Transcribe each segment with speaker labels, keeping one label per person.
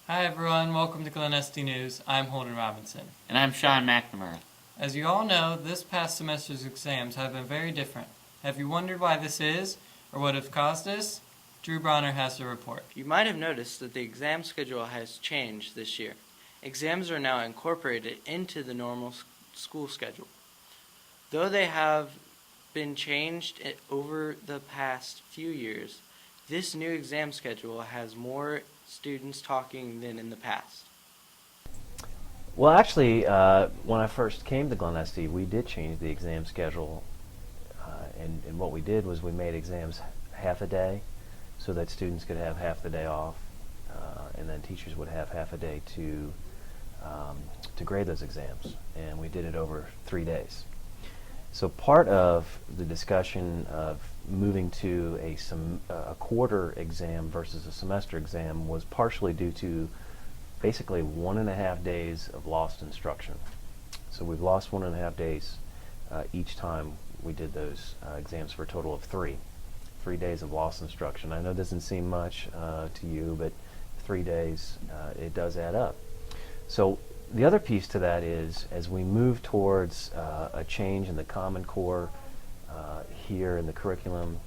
Speaker 1: Hi everyone, welcome to Glen Este News. I'm Holden Robinson.
Speaker 2: And I'm Sean McNamara.
Speaker 1: As you all know, this past semester's exams have been very different. Have you wondered why this is, or what have caused this? Drew Bronner has the report.
Speaker 3: You might have noticed that the exam schedule has changed this year. Exams are now incorporated into the normal school schedule. Though they have been changed over the past few years, this new exam schedule has more students talking than in the past.
Speaker 4: Well, actually, when I first came to Glen Este, we did change the exam schedule, and what we did was we made exams half a day so that students could have half the day off, and then teachers would have half a day to grade those exams, and we did it over 3 days. So part of the discussion of moving to a quarter exam versus a semester exam was partially due to basically 1.5 days of lost instruction. So we've lost 1.5 days each time we did those exams for a total of 3 days of lost instruction. I know it doesn't seem much to you, but 3 days, it does add up. So the other piece to that is, as we move towards a change in the Common Core here in the curriculum,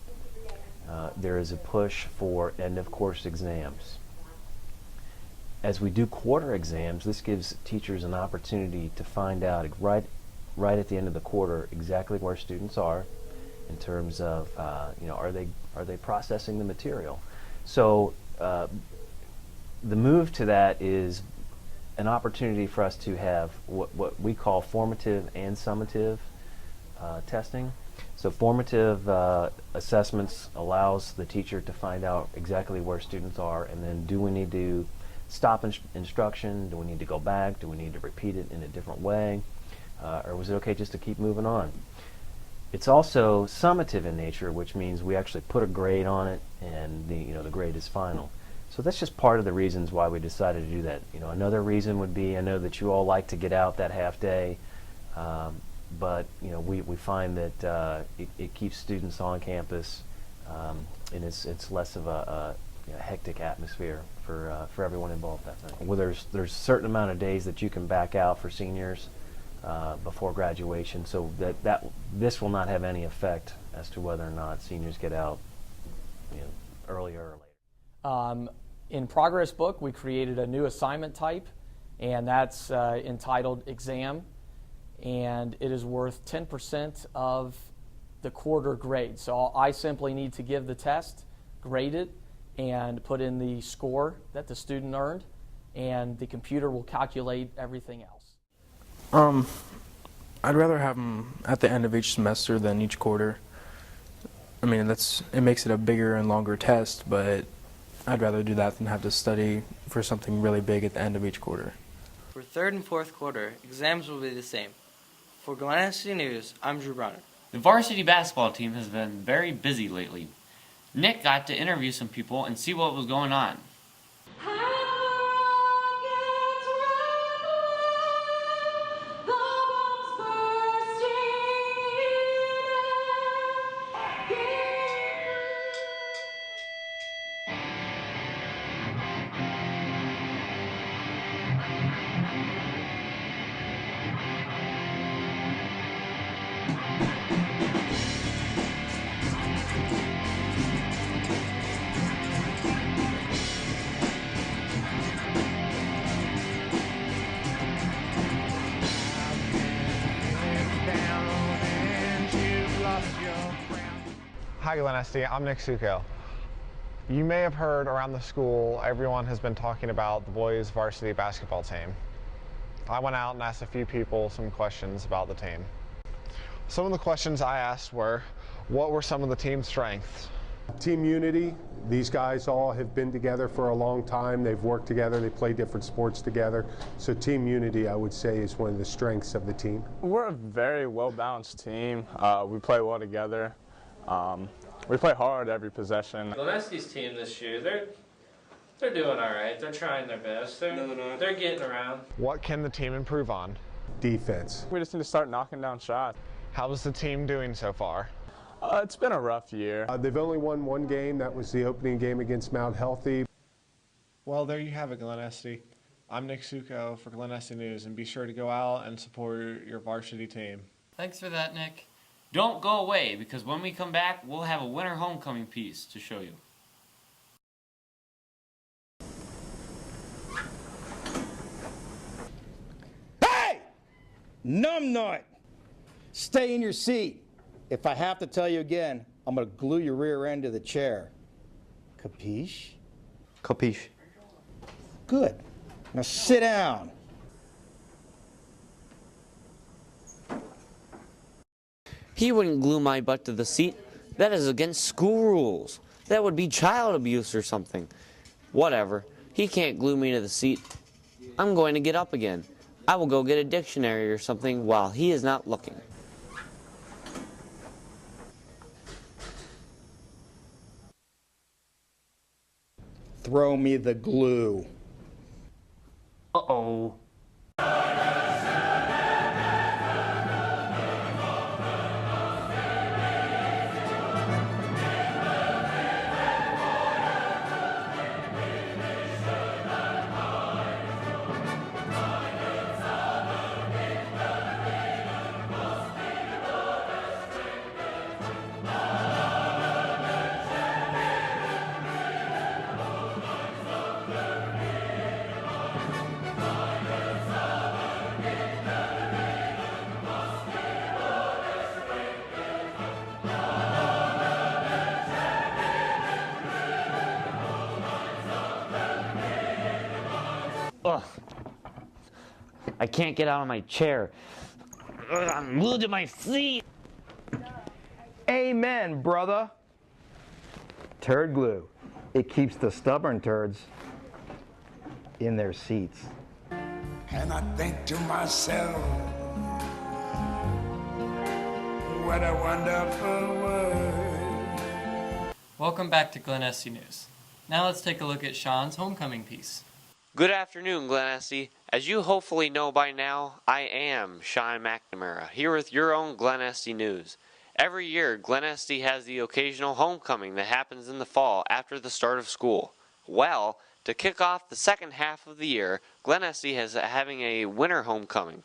Speaker 4: there is a push for end-of-course exams. As we do quarter exams, this gives teachers an opportunity to find out right at the end of the quarter exactly where students are in terms of, are they processing the material. So the move to that is an opportunity for us to have what we call formative and summative testing. So formative assessments allows the teacher to find out exactly where students are, and then do we need to stop instruction? Do we need to go back? Do we need to repeat it in a different way? Or was it okay just to keep moving on? It's also summative in nature, which means we actually put a grade on it, and the grade is final. So that's just part of the reasons why we decided to do that. Another reason would be, I know that you all like to get out that half day, but we find that it keeps students on campus, and it's less of a hectic atmosphere for everyone involved, I think. Well, there's a certain amount of days that you can back out for seniors before graduation, so that this will not have any effect as to whether or not seniors get out earlier or later.
Speaker 5: In Progress Book, we created a new assignment type, and that's entitled Exam, and it is worth 10% of the quarter grade. So I simply need to give the test, grade it, and put in the score that the student earned, and the computer will calculate everything else.
Speaker 6: I'd rather have them at the end of each semester than each quarter. I mean, it makes it a bigger and longer test, but I'd rather do that than have to study for something really big at the end of each quarter.
Speaker 3: For third and fourth quarter, exams will be the same. For Glen Este News, I'm Drew Bronner.
Speaker 2: The varsity basketball team has been very busy lately. Nick got to interview some people and see what was going on.
Speaker 7: Hi Glen Este, I'm Nick Suko. You may have heard around the school everyone has been talking about the boys varsity basketball team. I went out and asked a few people some questions about the team. Some of the questions I asked were, what were some of the team's strengths?
Speaker 8: Team unity. These guys all have been together for a long time. They've worked together. They play different sports together. So team unity, I would say, is one of the strengths of the team.
Speaker 9: We're a very well-balanced team. We play well together. We play hard every possession.
Speaker 1: Glen Este's team this year, they're doing all right. They're trying their best. They're getting around.
Speaker 7: What can the team improve on?
Speaker 8: Defense.
Speaker 9: We just need to start knocking down shots.
Speaker 7: How's the team doing so far?
Speaker 9: It's been a rough year.
Speaker 8: They've only won one game. That was the opening game against Mount Healthy.
Speaker 7: Well, there you have it, Glen Este. I'm Nick Suko for Glen Este News, and be sure to go out and support your varsity team.
Speaker 1: Thanks for that, Nick.
Speaker 2: Don't go away, because when we come back, we'll have a winter homecoming piece to show you.
Speaker 10: Hey! Numbnut! Stay in your seat. If I have to tell you again, I'm going to glue your rear end to the chair. Capiche?
Speaker 11: Capiche.
Speaker 10: Good. Now sit down.
Speaker 12: He wouldn't glue my butt to the seat. That is against school rules. That would be child abuse or something. Whatever. He can't glue me to the seat. I'm going to get up again. I will go get a dictionary or something while he is not looking.
Speaker 10: Throw me the glue.
Speaker 12: Uh-oh. Ugh. I can't get out of my chair. Ugh, I'm glued to my seat.
Speaker 10: Amen, brother. Turd glue. It keeps the stubborn turds in their seats.
Speaker 13: And I think to myself, what a wonderful world.
Speaker 1: Welcome back to Glen Este News. Now let's take a look at Sean's homecoming piece.
Speaker 12: Good afternoon, Glen Este. As you hopefully know by now, I am Sean McNamara, here with your own Glen Este News. Every year, Glen Este has the occasional homecoming that happens in the fall after the start of school. Well, to kick off the second half of the year, Glen Este is having a winter homecoming.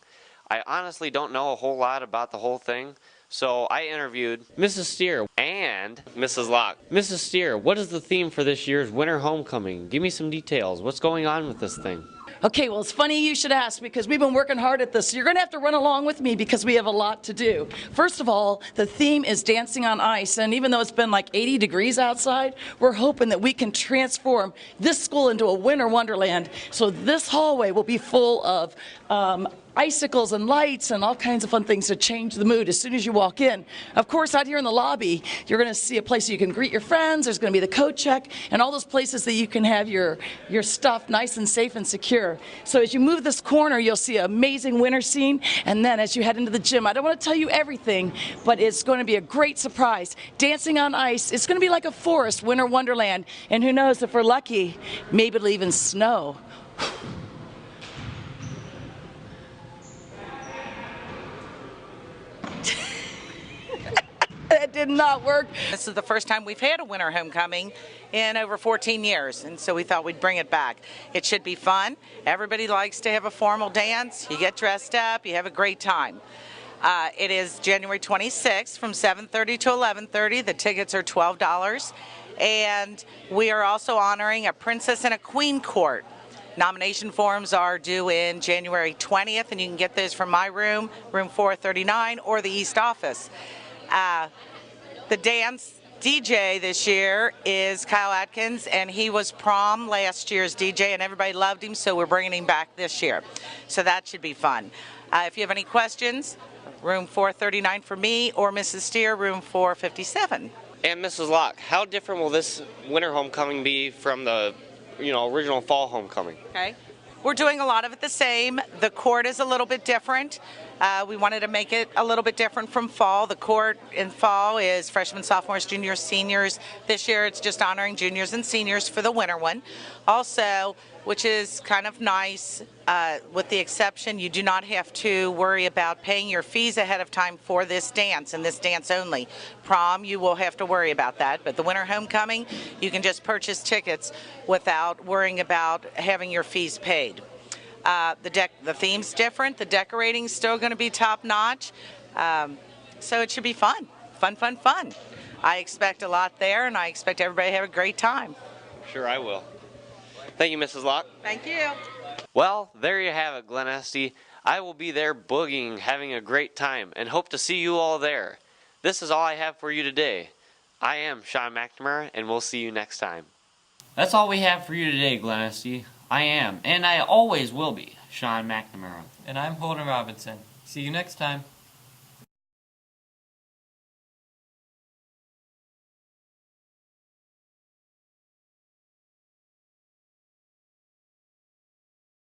Speaker 12: I honestly don't know a whole lot about the whole thing, so I interviewed Mrs. Steer and Mrs. Locke. Mrs. Steer, what is the theme for this year's winter homecoming? Give me some details. What's going on with this thing?
Speaker 14: Okay, well, it's funny you should ask because we've been working hard at this. So you're going to have to run along with me because we have a lot to do. First of all, the theme is dancing on ice. And even though it's been like 80 degrees outside, we're hoping that we can transform this school into a winter wonderland. So this hallway will be full of icicles and lights and all kinds of fun things to change the mood as soon as you walk in. Of course, out here in the lobby, you're going to see a place you can greet your friends. There's going to be the coat check and all those places that you can have your stuff nice and safe and secure. So as you move this corner, you'll see an amazing winter scene. And then as you head into the gym, I don't want to tell you everything, but it's going to be a great surprise. Dancing on ice, it's going to be like a forest, winter wonderland. And who knows, if we're lucky, maybe it'll even snow. That did not work.
Speaker 15: This is the first time we've had a winter homecoming in over 14 years, and so we thought we'd bring it back. It should be fun. Everybody likes to have a formal dance. You get dressed up, you have a great time. It is January 26th from 7:30 to 11:30. The tickets are $12. And we are also honoring a princess and a queen court. Nomination forms are due in January 20th, and you can get those from my room, room 439, or the East office. The dance DJ this year is Kyle Atkins, and he was prom last year's DJ, and everybody loved him, so we're bringing him back this year. So that should be fun. If you have any questions, room 439 for me, or Mrs. Steer, room 457.
Speaker 12: And Mrs. Locke, how different will this winter homecoming be from the original fall homecoming?
Speaker 15: Okay. We're doing a lot of it the same. The court is a little bit different. We wanted to make it a little bit different from fall. The court in fall is freshmen, sophomores, juniors, seniors. This year it's just honoring juniors and seniors for the winter one. Also, which is kind of nice, with the exception you do not have to worry about paying your fees ahead of time for this dance and this dance only. Prom, you will have to worry about that, but the winter homecoming, you can just purchase tickets without worrying about having your fees paid. The theme's different. The decorating's still going to be top notch. So it should be fun. Fun. I expect a lot there, and I expect everybody to have a great time.
Speaker 12: Sure I will. Thank you, Mrs. Locke.
Speaker 15: Thank you.
Speaker 12: Well, there you have it, Glen Este. I will be there boogieing, having a great time, and hope to see you all there. This is all I have for you today. I am Sean McNamara, and we'll see you next time.
Speaker 2: That's all we have for you today, Glen Este. I am, and I always will be, Sean McNamara.
Speaker 1: And I'm Holden Robinson. See you next time.